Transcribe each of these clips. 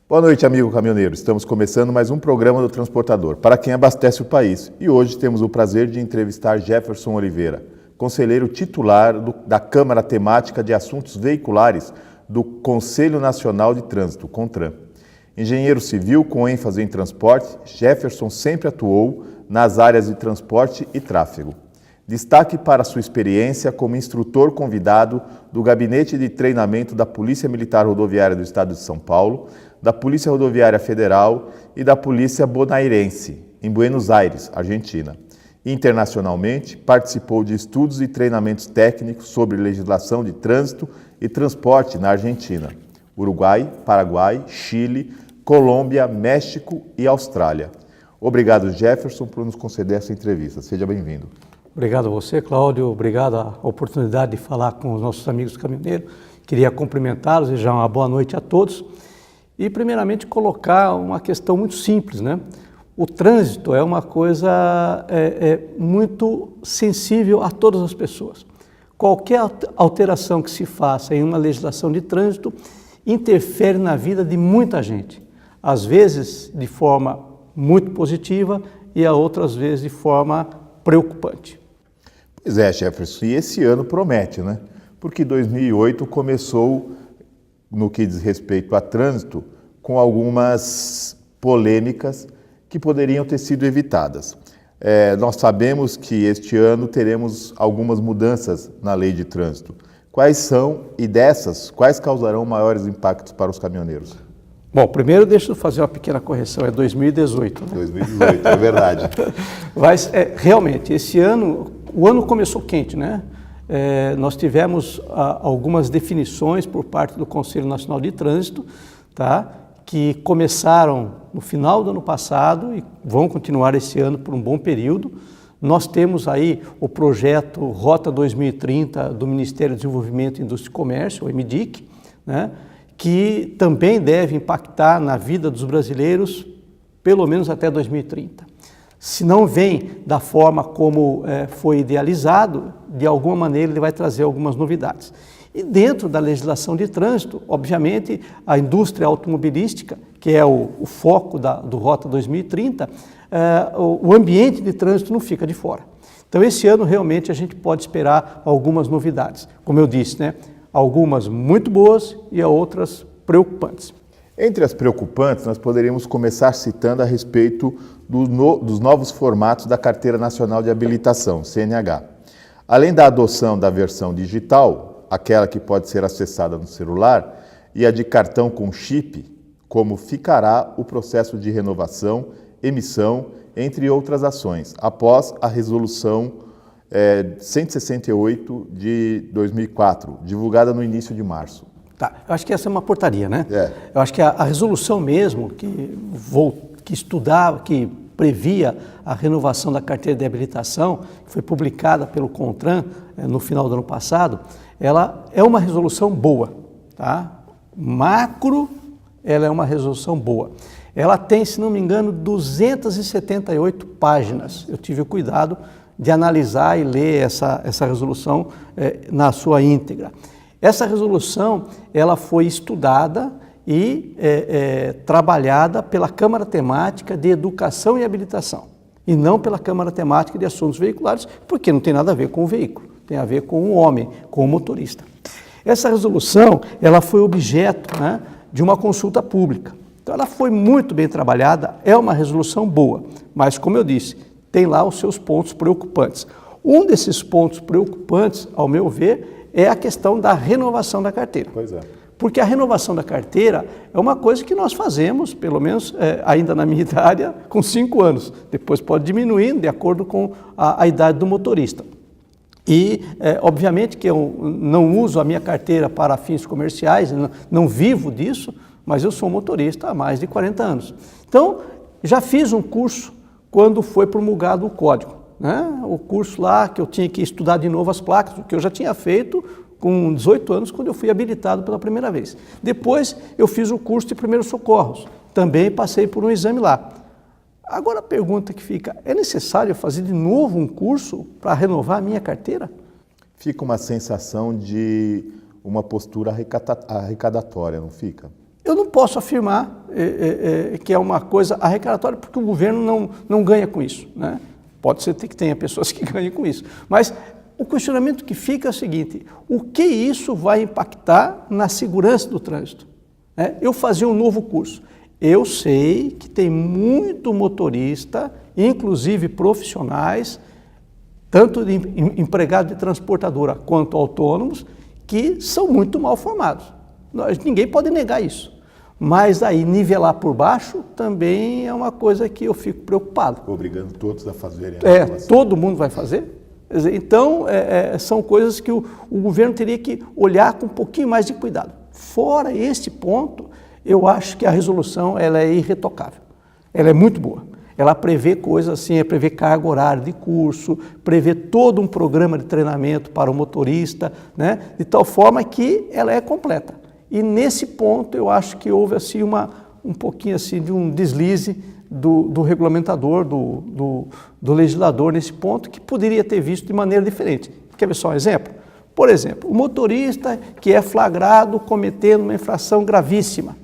Boa noite, amigo caminhoneiro. Estamos começando mais um programa do Transportador, para quem abastece o país. E hoje temos o prazer de entrevistar Jefferson Oliveira, conselheiro titular da Câmara Temática de Assuntos Veiculares do Conselho Nacional de Trânsito, CONTRAN. Engenheiro civil com ênfase em transporte, Jefferson sempre atuou nas áreas de transporte e tráfego. Destaque para sua experiência como instrutor convidado do Gabinete de Treinamento da Polícia Militar Rodoviária do Estado de São Paulo, da Polícia Rodoviária Federal e da Polícia Bonaerense, em Buenos Aires, Argentina. Internacionalmente, participou de estudos e treinamentos técnicos sobre legislação de trânsito e transporte na Argentina, Uruguai, Paraguai, Chile, Colômbia, México e Austrália. Obrigado, Jefferson, por nos conceder essa entrevista. Seja bem-vindo. Obrigado a você, Cláudio. Obrigado a oportunidade de falar com os nossos amigos caminhoneiros. Queria cumprimentá-los, desejar uma boa noite a todos. E, primeiramente, colocar uma questão muito simples, né? O trânsito é uma coisa muito sensível a todas as pessoas. Qualquer alteração que se faça em uma legislação de trânsito interfere na vida de muita gente. Às vezes de forma muito positiva e a outras vezes de forma preocupante. Pois é, Jefferson, e esse ano promete, né? Porque 2008 começou, no que diz respeito a trânsito, com algumas polêmicas que poderiam ter sido evitadas. Nós sabemos que este ano teremos algumas mudanças na lei de trânsito. Quais são, e dessas, quais causarão maiores impactos para os caminhoneiros? Bom, primeiro deixa eu fazer uma pequena correção, é 2018. Né? 2018, é verdade. Mas, realmente, esse ano, o ano começou quente, né? Nós tivemos algumas definições por parte do Conselho Nacional de Trânsito, tá? Que começaram no final do ano passado e vão continuar esse ano por um bom período. Nós temos aí o projeto Rota 2030 do Ministério do Desenvolvimento, Indústria e Comércio, o MDIC, né? Que também deve impactar na vida dos brasileiros pelo menos até 2030. Se não vem da forma como foi idealizado, de alguma maneira ele vai trazer algumas novidades. E dentro da legislação de trânsito, obviamente, a indústria automobilística, que é o foco do Rota 2030, o ambiente de trânsito não fica de fora. Então, esse ano, realmente, a gente pode esperar algumas novidades. Como eu disse, né? Algumas muito boas e outras preocupantes. Entre as preocupantes, nós poderíamos começar citando a respeito dos novos formatos da Carteira Nacional de Habilitação, CNH. Além da adoção da versão digital, aquela que pode ser acessada no celular, e a de cartão com chip, como ficará o processo de renovação, emissão, entre outras ações, após a resolução 168 de 2004, divulgada no início de março. Tá, eu acho que essa é uma portaria, né? Eu acho que a resolução mesmo, que estudava, que previa a renovação da carteira de habilitação, que foi publicada pelo CONTRAN no final do ano passado, ela é uma resolução boa, tá? Macro, ela é uma resolução boa. Ela tem, se não me engano, 278 páginas. Eu tive o cuidado de analisar e ler essa resolução na sua íntegra. Essa resolução ela foi estudada e trabalhada pela Câmara Temática de Educação e Habilitação, e não pela Câmara Temática de Assuntos Veiculares, porque não tem nada a ver com o veículo, tem a ver com o homem, com o motorista. Essa resolução ela foi objeto, né, de uma consulta pública. Então ela foi muito bem trabalhada, é uma resolução boa, mas como eu disse, tem lá os seus pontos preocupantes. Um desses pontos preocupantes, ao meu ver, é a questão da renovação da carteira. Pois é. Porque a renovação da carteira é uma coisa que nós fazemos, pelo menos ainda na minha idade, com 5 anos. Depois pode diminuir de acordo com a idade do motorista. E, obviamente, que eu não uso a minha carteira para fins comerciais, não vivo disso, mas eu sou motorista há mais de 40 anos. Então, já fiz um curso quando foi promulgado o código, né? O curso lá que eu tinha que estudar de novo as placas, o que eu já tinha feito com 18 anos, quando eu fui habilitado pela primeira vez. Depois, eu fiz o curso de primeiros socorros, também passei por um exame lá. Agora a pergunta que fica, é necessário fazer de novo um curso para renovar a minha carteira? Fica uma sensação de uma postura arrecadatória, não fica? Eu não posso afirmar que é uma coisa arrecadatória, porque o governo não ganha com isso, né? Pode ser que tenha pessoas que ganhem com isso, mas o questionamento que fica é o seguinte: o que isso vai impactar na segurança do trânsito? Eu fazia um novo curso. Eu sei que tem muito motorista, inclusive profissionais, tanto de empregados de transportadora quanto autônomos, que são muito mal formados. Ninguém pode negar isso. Mas aí nivelar por baixo também é uma coisa que eu fico preocupado. Obrigando todos a fazerem. Todo mundo vai fazer? Então, são coisas que o governo teria que olhar com um pouquinho mais de cuidado. Fora esse ponto, eu acho que a resolução ela é irretocável. Ela é muito boa. Ela prevê coisas assim, prevê carga horária de curso, prevê todo um programa de treinamento para o motorista, né? De tal forma que ela é completa. E nesse ponto eu acho que houve assim um pouquinho assim de um deslize do regulamentador, do legislador nesse ponto, que poderia ter visto de maneira diferente. Quer ver só um exemplo? Por exemplo, o motorista que é flagrado cometendo uma infração gravíssima.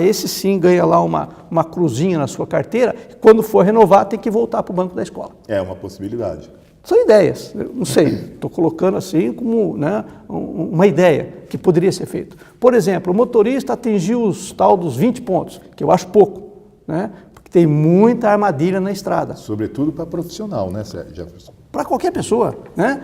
Esse sim ganha lá uma cruzinha na sua carteira, quando for renovar tem que voltar para o banco da escola. É uma possibilidade. São ideias, não sei, estou colocando assim como, né, uma ideia que poderia ser feito. Por exemplo, o motorista atingiu os tal dos 20 pontos, que eu acho pouco, né, porque tem muita armadilha na estrada. Sobretudo para profissional, né, Jefferson? Para qualquer pessoa, né?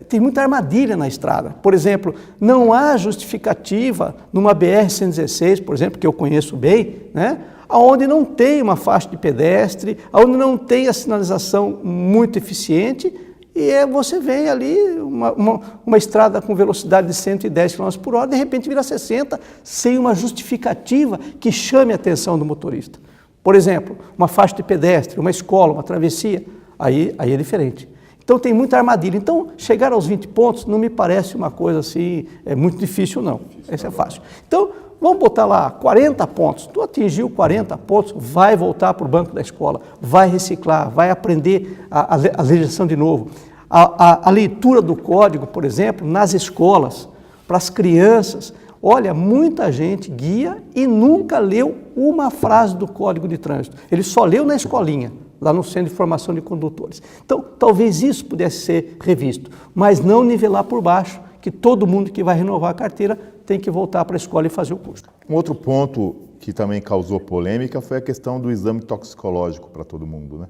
Tem muita armadilha na estrada. Por exemplo, não há justificativa numa BR-116, por exemplo, que eu conheço bem, né? Onde não tem uma faixa de pedestre, onde não tem a sinalização muito eficiente, e você vem ali uma estrada com velocidade de 110 km por hora, de repente vira 60, sem uma justificativa que chame a atenção do motorista. Por exemplo, uma faixa de pedestre, uma escola, uma travessia, aí é diferente. Então tem muita armadilha. Então chegar aos 20 pontos não me parece uma coisa assim, muito difícil não, esse é fácil. Então vamos botar lá 40 pontos, tu atingiu 40 pontos, vai voltar para o banco da escola, vai reciclar, vai aprender a legislação de novo. A leitura do código, por exemplo, nas escolas, para as crianças. Olha, muita gente guia e nunca leu uma frase do Código de Trânsito. Ele só leu na escolinha, lá no Centro de Formação de Condutores. Então, talvez isso pudesse ser revisto, mas não nivelar por baixo, que todo mundo que vai renovar a carteira tem que voltar para a escola e fazer o curso. Um outro ponto que também causou polêmica foi a questão do exame toxicológico para todo mundo, né?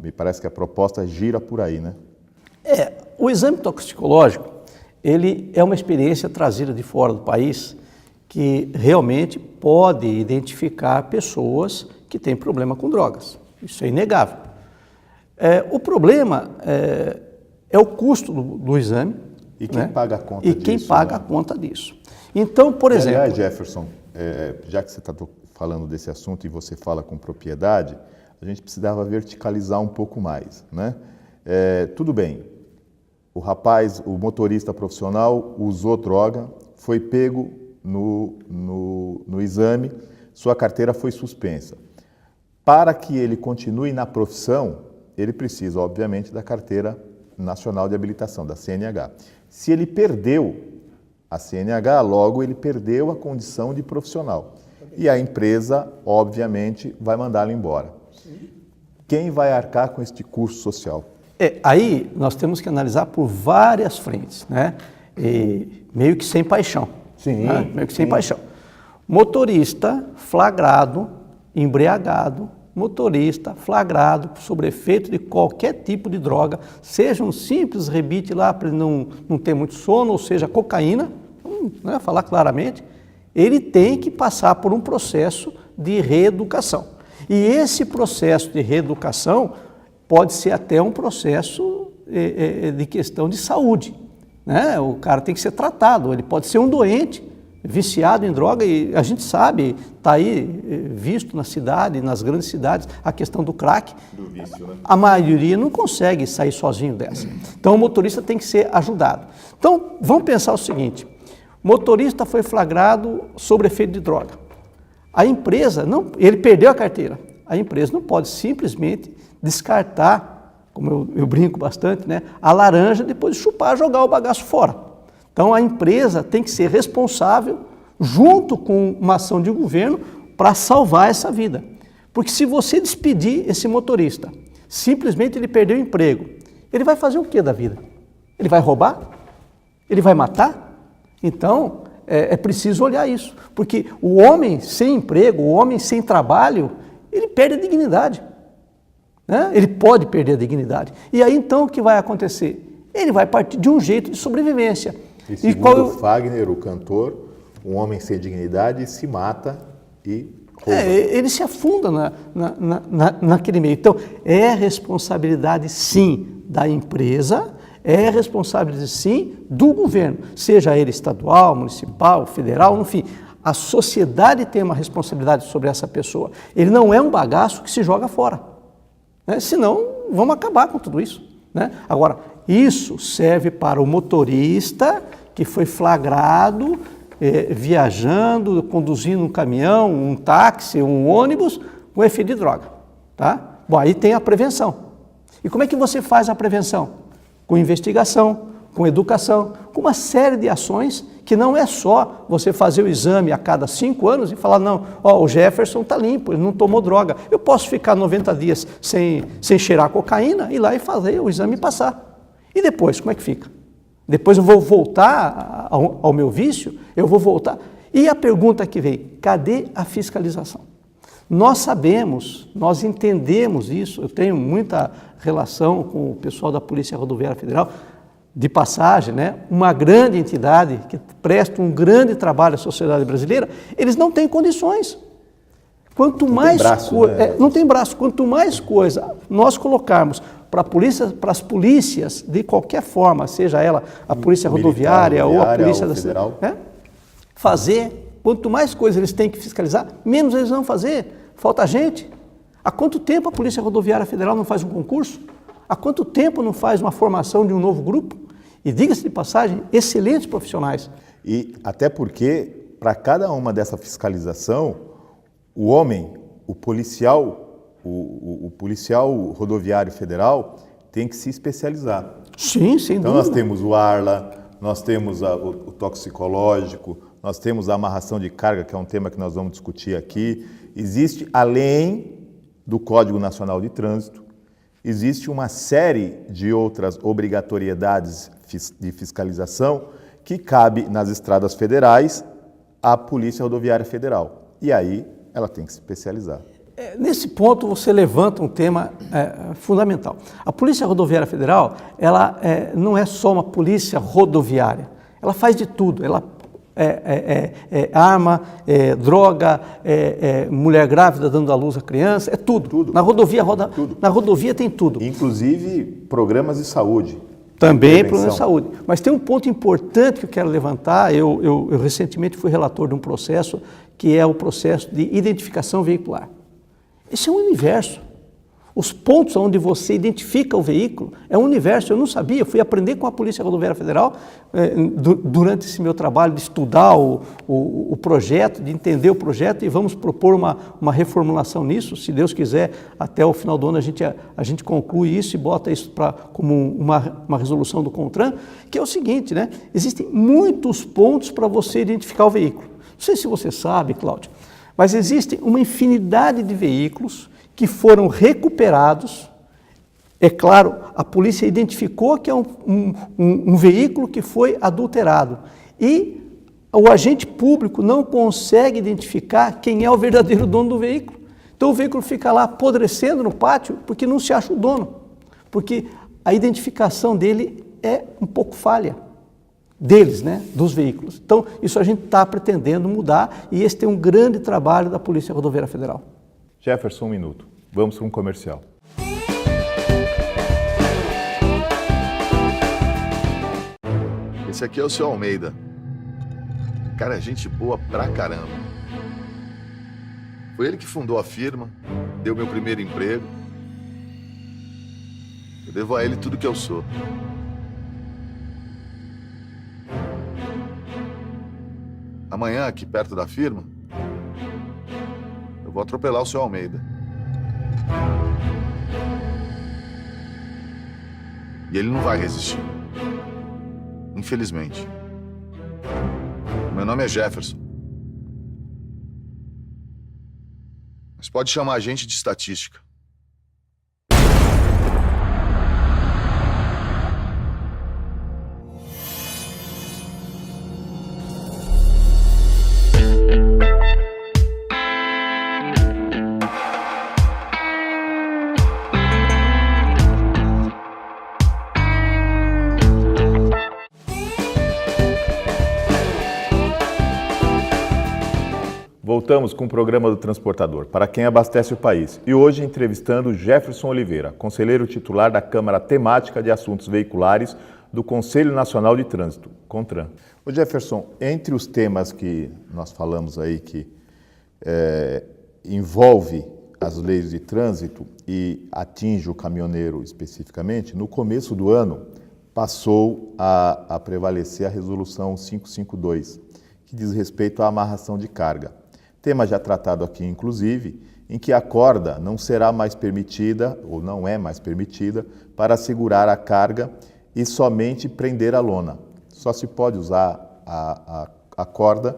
Me parece que a proposta gira por aí, né? O exame toxicológico, ele é uma experiência trazida de fora do país que realmente pode identificar pessoas que têm problema com drogas. Isso é inegável. O problema é o custo do exame. E quem paga a conta disso? E quem paga a conta disso. Então, por exemplo... Aliás, Jefferson, já que você está falando desse assunto e você fala com propriedade, a gente precisava verticalizar um pouco mais, né? Tudo bem, o motorista profissional usou droga, foi pego no exame, sua carteira foi suspensa. Para que ele continue na profissão, ele precisa, obviamente, da Carteira Nacional de Habilitação, da CNH. Se ele perdeu a CNH, logo ele perdeu a condição de profissional. E a empresa, obviamente, vai mandá-lo embora. Quem vai arcar com este custo social? Aí nós temos que analisar por várias frentes, né? Meio que sem paixão. Sim. Né? Meio que sem paixão. Motorista flagrado, embriagado, motorista flagrado sob efeito de qualquer tipo de droga, seja um simples rebite lá para ele não ter muito sono, ou seja, cocaína, vamos falar claramente, ele tem que passar por um processo de reeducação. E esse processo de reeducação pode ser até um processo de questão de saúde, né? O cara tem que ser tratado, ele pode ser um doente, viciado em droga, e a gente sabe, está aí visto na cidade, nas grandes cidades, a questão do crack. Do vício, né? A maioria não consegue sair sozinho dessa. Então o motorista tem que ser ajudado. Então vamos pensar o seguinte, o motorista foi flagrado sob efeito de droga. A empresa, ele perdeu a carteira, a empresa não pode simplesmente descartar, como eu brinco bastante, né, a laranja depois de chupar, jogar o bagaço fora. Então a empresa tem que ser responsável junto com uma ação de governo para salvar essa vida. Porque se você despedir esse motorista, simplesmente ele perdeu o emprego, ele vai fazer o que da vida? Ele vai roubar? Ele vai matar? Então, é preciso olhar isso, porque o homem sem emprego, o homem sem trabalho, ele perde a dignidade, né? Ele pode perder a dignidade. E aí, então, o que vai acontecer? Ele vai partir de um jeito de sobrevivência. E segundo Fagner, o cantor, um homem sem dignidade se mata e rouba. Ele se afunda naquele meio. Então, é responsabilidade, sim, da empresa, é responsabilidade, sim, do governo, seja ele estadual, municipal, federal, enfim. A sociedade tem uma responsabilidade sobre essa pessoa. Ele não é um bagaço que se joga fora, né? Senão, vamos acabar com tudo isso, né? Agora, isso serve para o motorista que foi flagrado viajando, conduzindo um caminhão, um táxi, um ônibus com efeito de droga, tá? Bom, aí tem a prevenção. E como é que você faz a prevenção? Com investigação, com educação, com uma série de ações que não é só você fazer o exame a cada 5 anos e falar, não, ó, o Jefferson está limpo, ele não tomou droga. Eu posso ficar 90 dias sem cheirar cocaína, ir lá e fazer o exame e passar. E depois, como é que fica? Depois eu vou voltar ao meu vício? Eu vou voltar? E a pergunta que vem, cadê a fiscalização? Nós sabemos, nós entendemos isso, eu tenho muita relação com o pessoal da Polícia Rodoviária Federal, de passagem, né? Uma grande entidade que presta um grande trabalho à sociedade brasileira, eles não têm condições. Quanto mais não tem braço, quanto mais coisa nós colocarmos para as polícias, de qualquer forma, seja ela a Polícia Rodoviária ou a Polícia Federal, fazer, quanto mais coisas eles têm que fiscalizar, menos eles vão fazer. Falta gente. Há quanto tempo a Polícia Rodoviária Federal não faz um concurso? Há quanto tempo não faz uma formação de um novo grupo? E diga-se de passagem, excelentes profissionais. E até porque, para cada uma dessa fiscalização, o homem, o policial rodoviário federal tem que se especializar. Sim, sem então dúvida. Nós temos o ARLA, nós temos o toxicológico, nós temos a amarração de carga, que é um tema que nós vamos discutir aqui. Existe, além do Código Nacional de Trânsito, existe uma série de outras obrigatoriedades de fiscalização que cabe nas estradas federais à Polícia Rodoviária Federal. E aí ela tem que se especializar. Nesse ponto você levanta um tema fundamental. A Polícia Rodoviária Federal, ela não é só uma polícia rodoviária, ela faz de tudo, ela arma, droga, mulher grávida dando à luz a criança, é tudo. Na rodovia tem tudo. Inclusive programas de saúde. Também problemas de saúde. Mas tem um ponto importante que eu quero levantar. Eu recentemente fui relator de um processo que é o processo de identificação veicular. Esse é um universo. Os pontos onde você identifica o veículo é um universo. Eu não sabia, eu fui aprender com a Polícia Rodoviária Federal durante esse meu trabalho de estudar o projeto, de entender o projeto, e vamos propor uma reformulação nisso. Se Deus quiser, até o final do ano a gente conclui isso e bota isso como uma resolução do CONTRAN, que é o seguinte, né? Existem muitos pontos para você identificar o veículo. Não sei se você sabe, Cláudio, mas existe uma infinidade de veículos que foram recuperados. É claro, a polícia identificou que é um veículo que foi adulterado e o agente público não consegue identificar quem é o verdadeiro dono do veículo. Então o veículo fica lá apodrecendo no pátio porque não se acha o dono, porque a identificação dele é um pouco falha. Deles, né, dos veículos. Então, isso a gente está pretendendo mudar e esse tem um grande trabalho da Polícia Rodoviária Federal. Jefferson, um minuto. Vamos para um comercial. Esse aqui é o seu Almeida. Cara, é gente boa pra caramba. Foi ele que fundou a firma, deu meu primeiro emprego. Eu devo a ele tudo que eu sou. Amanhã, aqui perto da firma, eu vou atropelar o seu Almeida. E ele não vai resistir. Infelizmente. Meu nome é Jefferson. Você pode chamar a gente de estatística. Voltamos com o programa do Transportador, para quem abastece o país. E hoje entrevistando Jefferson Oliveira, conselheiro titular da Câmara Temática de Assuntos Veiculares do Conselho Nacional de Trânsito, CONTRAN. Ô Jefferson, entre os temas que nós falamos aí que envolve as leis de trânsito e atinge o caminhoneiro especificamente, no começo do ano passou a prevalecer a Resolução 552, que diz respeito à amarração de carga. Tema já tratado aqui, inclusive, em que a corda não será mais permitida, ou não é mais permitida, para segurar a carga e somente prender a lona. Só se pode usar a corda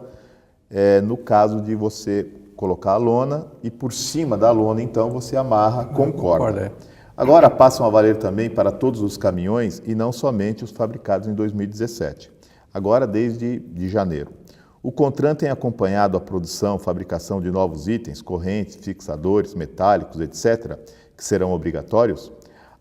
no caso de você colocar a lona e por cima da lona, então, você amarra com corda. Agora passam a valer também para todos os caminhões e não somente os fabricados em 2017. Agora, desde janeiro. O CONTRAN tem acompanhado a produção, fabricação de novos itens, correntes, fixadores, metálicos, etc., que serão obrigatórios.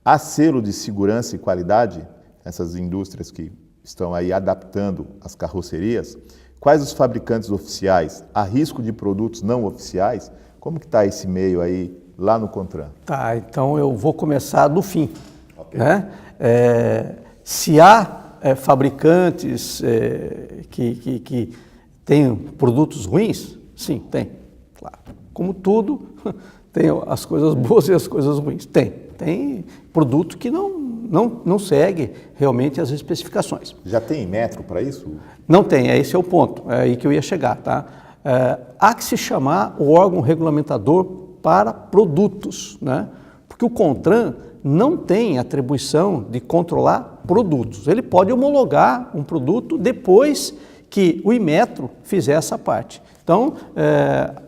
Há selo de segurança e qualidade, essas indústrias que estão aí adaptando as carrocerias. Quais os fabricantes oficiais? Há risco de produtos não oficiais? Como que está esse meio aí lá no CONTRAN? Tá, então eu vou começar do fim. Okay. Né? Se há fabricantes que tem produtos ruins? Sim, tem. Claro. Como tudo, tem as coisas boas e as coisas ruins. Tem produto que não segue realmente as especificações. Já tem metro para isso? Não tem, esse é o ponto, é aí que eu ia chegar. Tá? Há que se chamar o órgão regulamentador para produtos, né? Porque o CONTRAN não tem atribuição de controlar produtos. Ele pode homologar um produto depois que o Inmetro fizer essa parte. Então,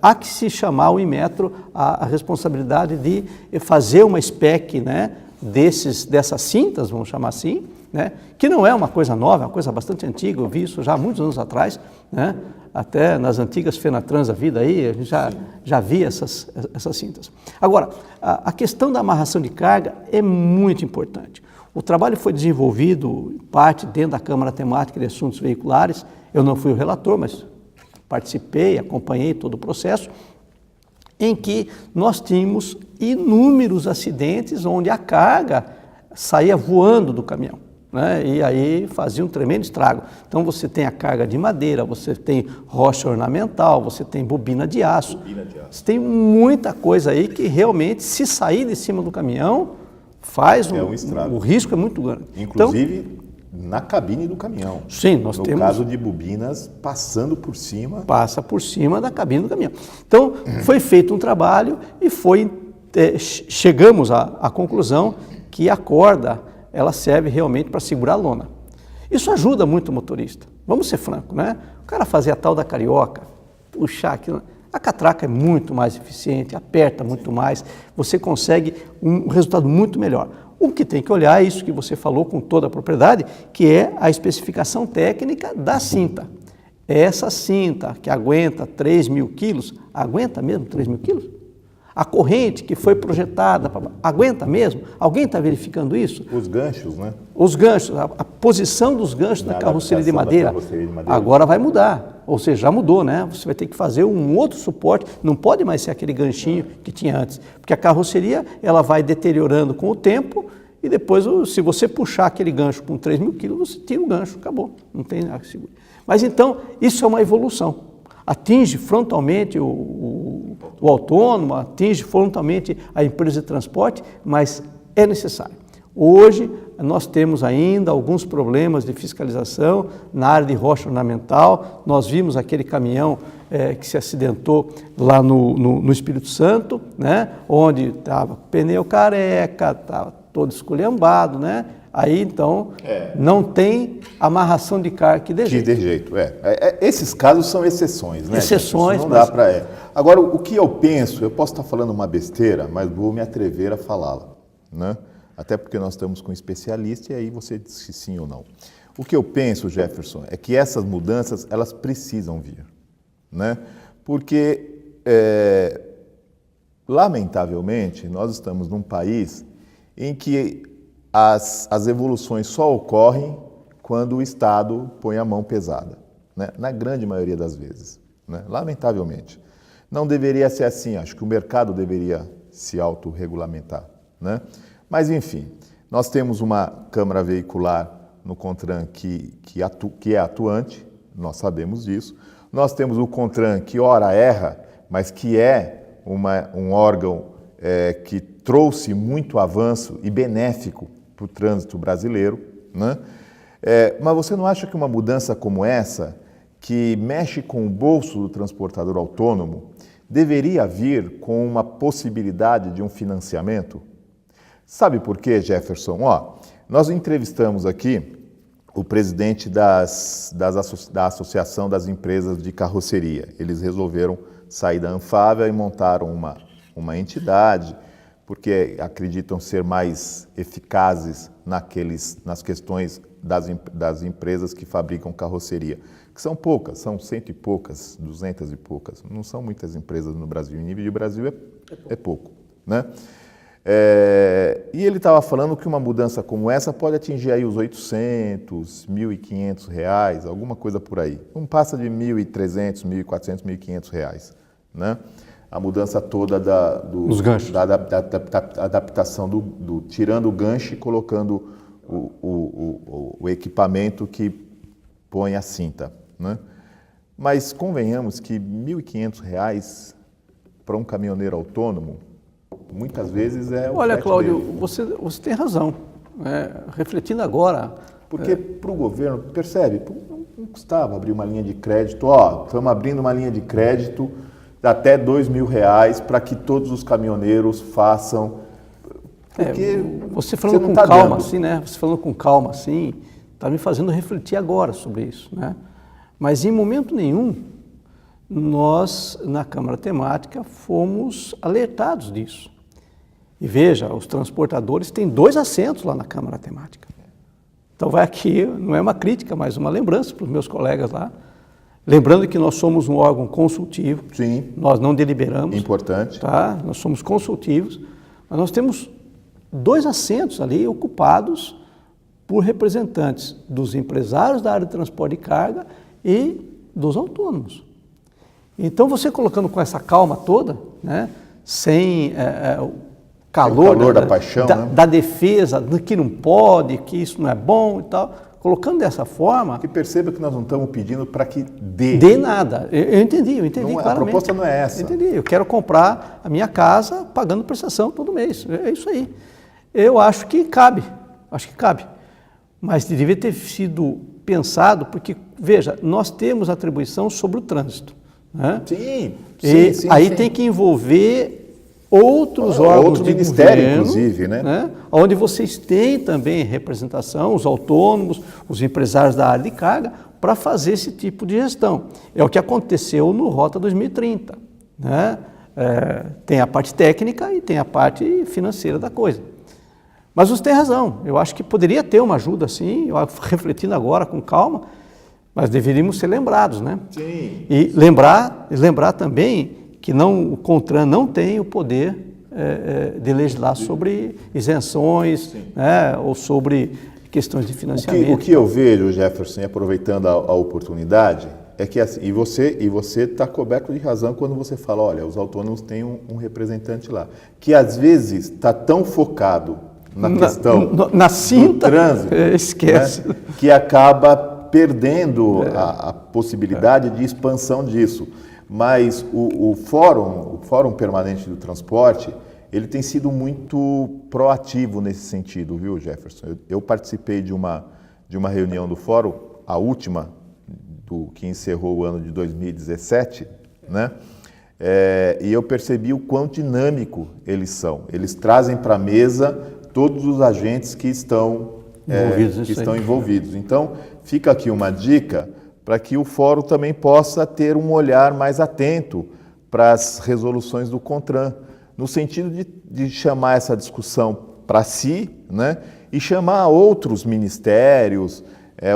há que se chamar o Inmetro a responsabilidade de fazer uma spec, né, dessas cintas, vamos chamar assim, né, que não é uma coisa nova, é uma coisa bastante antiga, eu vi isso já há muitos anos atrás, né, até nas antigas Fenatrans da vida aí, a gente já via essas cintas. Agora, a questão da amarração de carga é muito importante. O trabalho foi desenvolvido, parte dentro da Câmara Temática de Assuntos Veiculares. Eu não fui o relator, mas participei, acompanhei todo o processo, em que nós tínhamos inúmeros acidentes onde a carga saía voando do caminhão, né? E aí fazia um tremendo estrago. Então você tem a carga de madeira, você tem rocha ornamental, você tem bobina de aço. Você tem muita coisa aí que realmente, se sair de cima do caminhão, faz um estrago. O risco é muito grande. Inclusive, então, na cabine do caminhão. Sim, nós temos... No caso de bobinas, passando por cima... Passa por cima da cabine do caminhão. Então, foi feito um trabalho e chegamos à conclusão que a corda, ela serve realmente para segurar a lona. Isso ajuda muito o motorista. Vamos ser francos, né? O cara fazer a tal da carioca, puxar aquilo... A catraca é muito mais eficiente, aperta muito mais, você consegue um resultado muito melhor. O que tem que olhar é isso que você falou com toda a propriedade, que é a especificação técnica da cinta. Essa cinta que aguenta 3.000 quilos, aguenta mesmo 3.000 quilos? A corrente que foi projetada, aguenta mesmo? Alguém está verificando isso? Os ganchos, né? Os ganchos, a posição dos ganchos da carroceria de madeira, agora vai mudar. Ou seja, já mudou, né? Você vai ter que fazer um outro suporte, não pode mais ser aquele ganchinho que tinha antes. Porque a carroceria, ela vai deteriorando com o tempo e depois, se você puxar aquele gancho com 3.000 quilos, você tira o gancho, acabou. Não tem nada que segure. Mas então, isso é uma evolução. Atinge frontalmente o autônomo, atinge frontalmente a empresa de transporte, mas é necessário. Hoje, nós temos ainda alguns problemas de fiscalização na área de rocha ornamental. Nós vimos aquele caminhão que se acidentou lá no Espírito Santo, né? Onde estava pneu careca, estava todo esculhambado, né? Aí, então, não tem amarração de carga que dê jeito. Que dê jeito, esses casos são exceções, né? Exceções, não dá para... Agora, o que eu penso, eu posso estar falando uma besteira, mas vou me atrever a falá-la, né? Até porque nós estamos com um especialista e aí você diz se sim ou não. O que eu penso, Jefferson, é que essas mudanças, elas precisam vir, né? Porque, lamentavelmente, nós estamos num país em que as evoluções só ocorrem quando o Estado põe a mão pesada, né? Na grande maioria das vezes, né? Lamentavelmente. Não deveria ser assim, acho que o mercado deveria se autorregulamentar, né? Mas, enfim, nós temos uma Câmara Veicular no CONTRAN que é atuante, nós sabemos disso. Nós temos o CONTRAN que ora erra, mas que é um órgão que trouxe muito avanço e benéfico para o trânsito brasileiro, né? Mas você não acha que uma mudança como essa, que mexe com o bolso do transportador autônomo, deveria vir com uma possibilidade de um financiamento? Sabe por quê, Jefferson? Nós entrevistamos aqui o presidente da Associação das Empresas de Carroceria. Eles resolveram sair da Anfávia e montaram uma entidade, porque acreditam ser mais eficazes nas questões das empresas que fabricam carroceria, que são poucas, são 100 e poucas, 200 e poucas. Não são muitas empresas no Brasil. Em nível de Brasil é pouco, né? E ele estava falando que uma mudança como essa pode atingir aí os R$800, R$1.500, alguma coisa por aí. Não passa de R$1.300, R$1.400, R$1.500, né? A mudança toda Os ganchos. da adaptação tirando o gancho e colocando o equipamento que põe a cinta, né? Mas convenhamos que R$1.500 para um caminhoneiro autônomo, muitas vezes é o Olha, frete Cláudio, dele. você tem razão. Refletindo agora... Porque para o governo, percebe, não custava abrir uma linha de crédito. Estamos abrindo uma linha de crédito de até R$2.000 para que todos os caminhoneiros façam... Porque você falando com calma assim, né? Você falando com calma assim, está me fazendo refletir agora sobre isso, né? Mas em momento nenhum, nós, na Câmara Temática, fomos alertados disso. E veja, os transportadores têm 2 assentos lá na Câmara Temática. Então vai aqui, não é uma crítica, mas uma lembrança para os meus colegas lá. Lembrando que nós somos um órgão consultivo. Sim. Nós não deliberamos. Importante. Tá? Nós somos consultivos, mas nós temos 2 assentos ali ocupados por representantes dos empresários da área de transporte de carga e dos autônomos. Então, você colocando com essa calma toda, né, sem o calor da paixão, né? da defesa, do que não pode, que isso não é bom e tal, colocando dessa forma... Que perceba que nós não estamos pedindo para que dê. Dê nada. Eu entendi claramente. A proposta não é essa. Eu entendi. Eu quero comprar a minha casa pagando prestação todo mês. É isso aí. Eu acho que cabe. Mas devia ter sido pensado, porque, veja, nós temos atribuição sobre o trânsito, né? Sim. Aí tem que envolver outros órgãos outro de ministério, governo, inclusive, né? Onde vocês têm também representação, os autônomos, os empresários da área de carga, para fazer esse tipo de gestão. É o que aconteceu no Rota 2030, né? Tem a parte técnica e tem a parte financeira da coisa. Mas você tem razão, eu acho que poderia ter uma ajuda, sim, refletindo agora com calma, mas deveríamos ser lembrados, né? Sim. E lembrar também que o CONTRAN não tem o poder de legislar sobre isenções, né, ou sobre questões de financiamento. O que eu vejo, Jefferson, aproveitando a oportunidade, é que assim, e você está coberto de razão quando você fala, olha, os autônomos têm um representante lá, que às vezes está tão focado na questão na cinta, do trânsito, esquece, né, que acaba perdendo a possibilidade de expansão disso. Mas o Fórum Permanente do Transporte, ele tem sido muito proativo nesse sentido, viu, Jefferson? Eu participei de uma reunião do Fórum, a última, que encerrou o ano de 2017, né? E eu percebi o quão dinâmico eles são. Eles trazem para a mesa todos os agentes que estão envolvidos, que estão envolvidos. Então, fica aqui uma dica para que o fórum também possa ter um olhar mais atento para as resoluções do CONTRAN, no sentido de chamar essa discussão para si, né, e chamar outros ministérios,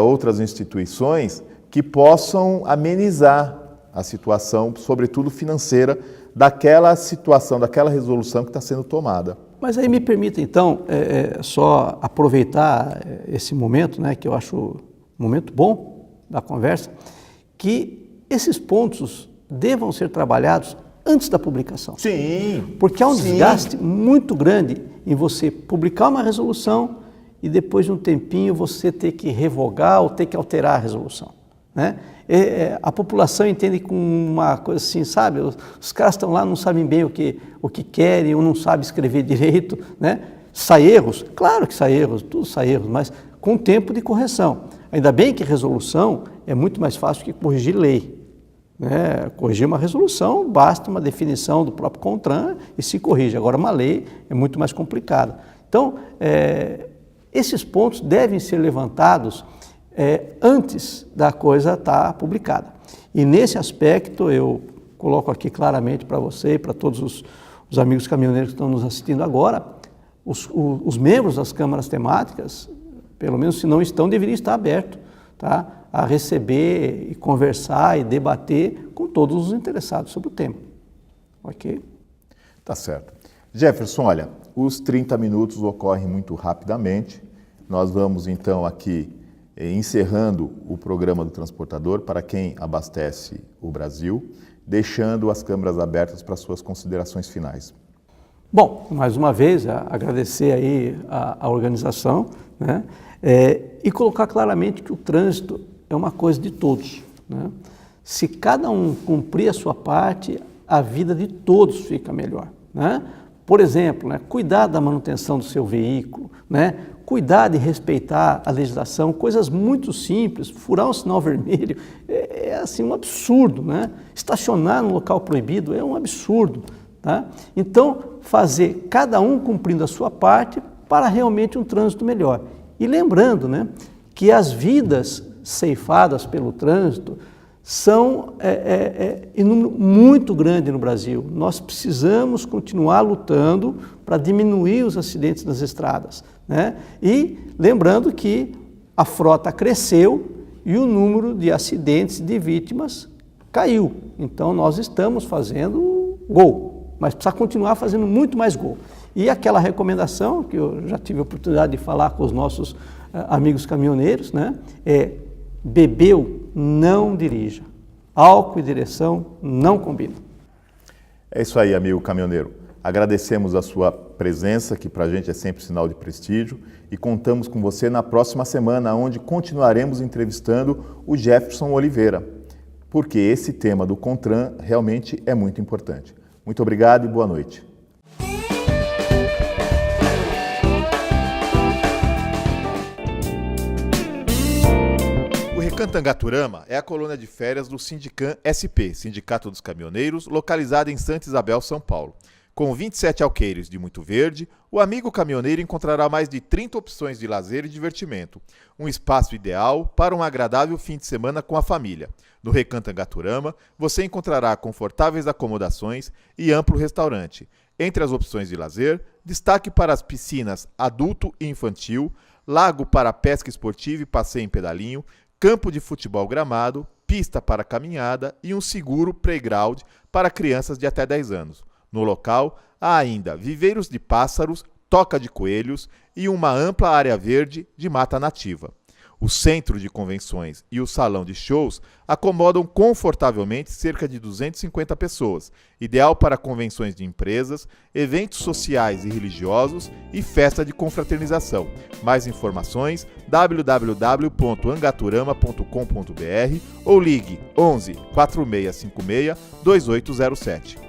outras instituições que possam amenizar a situação, sobretudo financeira, daquela situação, daquela resolução que está sendo tomada. Mas aí me permita, então, só aproveitar esse momento, né, que eu acho um momento bom da conversa, que esses pontos devam ser trabalhados antes da publicação. Sim. Porque há um desgaste muito grande em você publicar uma resolução e depois de um tempinho você ter que revogar ou ter que alterar a resolução, né? A população entende com uma coisa assim, sabe? Os caras estão lá, não sabem bem o que querem, ou não sabem escrever direito, né? Sai erros? Claro que sai erros, tudo sai erros, mas com tempo de correção. Ainda bem que resolução é muito mais fácil que corrigir lei, né? Corrigir uma resolução, basta uma definição do próprio CONTRAN e se corrige. Agora, uma lei é muito mais complicada. Então, esses pontos devem ser levantados antes da coisa estar publicada. E nesse aspecto eu coloco aqui claramente para você e para todos os amigos caminhoneiros que estão nos assistindo agora, os membros das câmaras temáticas, pelo menos se não estão, deveriam estar abertos, tá, a receber e conversar e debater com todos os interessados sobre o tema. Ok? Tá certo. Jefferson, olha, os 30 minutos ocorrem muito rapidamente. Nós vamos então aqui encerrando o programa do transportador para quem abastece o Brasil, deixando as câmaras abertas para suas considerações finais. Bom, mais uma vez, agradecer aí a organização, né? E colocar claramente que o trânsito é uma coisa de todos, né? Se cada um cumprir a sua parte, a vida de todos fica melhor, né? Por exemplo, né, cuidar da manutenção do seu veículo, né? Cuidar de respeitar a legislação, coisas muito simples, furar um sinal vermelho é assim um absurdo, né? Estacionar no local proibido é um absurdo, tá? Então, fazer cada um cumprindo a sua parte para realmente um trânsito melhor. E lembrando, né, que as vidas ceifadas pelo trânsito são em número muito grande no Brasil. Nós precisamos continuar lutando para diminuir os acidentes nas estradas, né? E lembrando que a frota cresceu e o número de acidentes de vítimas caiu. Então nós estamos fazendo gol, mas precisa continuar fazendo muito mais gol. E aquela recomendação que eu já tive a oportunidade de falar com os nossos amigos caminhoneiros, né, bebeu, não dirija. Álcool e direção não combinam. É isso aí, amigo caminhoneiro. Agradecemos a sua presença, que para a gente é sempre sinal de prestígio, e contamos com você na próxima semana, onde continuaremos entrevistando o Jefferson Oliveira, porque esse tema do CONTRAN realmente é muito importante. Muito obrigado e boa noite. Recantangaturama é a colônia de férias do Sindicam SP, Sindicato dos Caminhoneiros, localizada em Santa Isabel, São Paulo. Com 27 alqueires de muito verde, o amigo caminhoneiro encontrará mais de 30 opções de lazer e divertimento. Um espaço ideal para um agradável fim de semana com a família. No Recantangaturama, você encontrará confortáveis acomodações e amplo restaurante. Entre as opções de lazer, destaque para as piscinas adulto e infantil, lago para pesca esportiva e passeio em pedalinho, campo de futebol gramado, pista para caminhada e um seguro playground para crianças de até 10 anos. No local, há ainda viveiros de pássaros, toca de coelhos e uma ampla área verde de mata nativa. O centro de convenções e o salão de shows acomodam confortavelmente cerca de 250 pessoas, ideal para convenções de empresas, eventos sociais e religiosos e festa de confraternização. Mais informações www.angaturama.com.br ou ligue 11 4656 2807.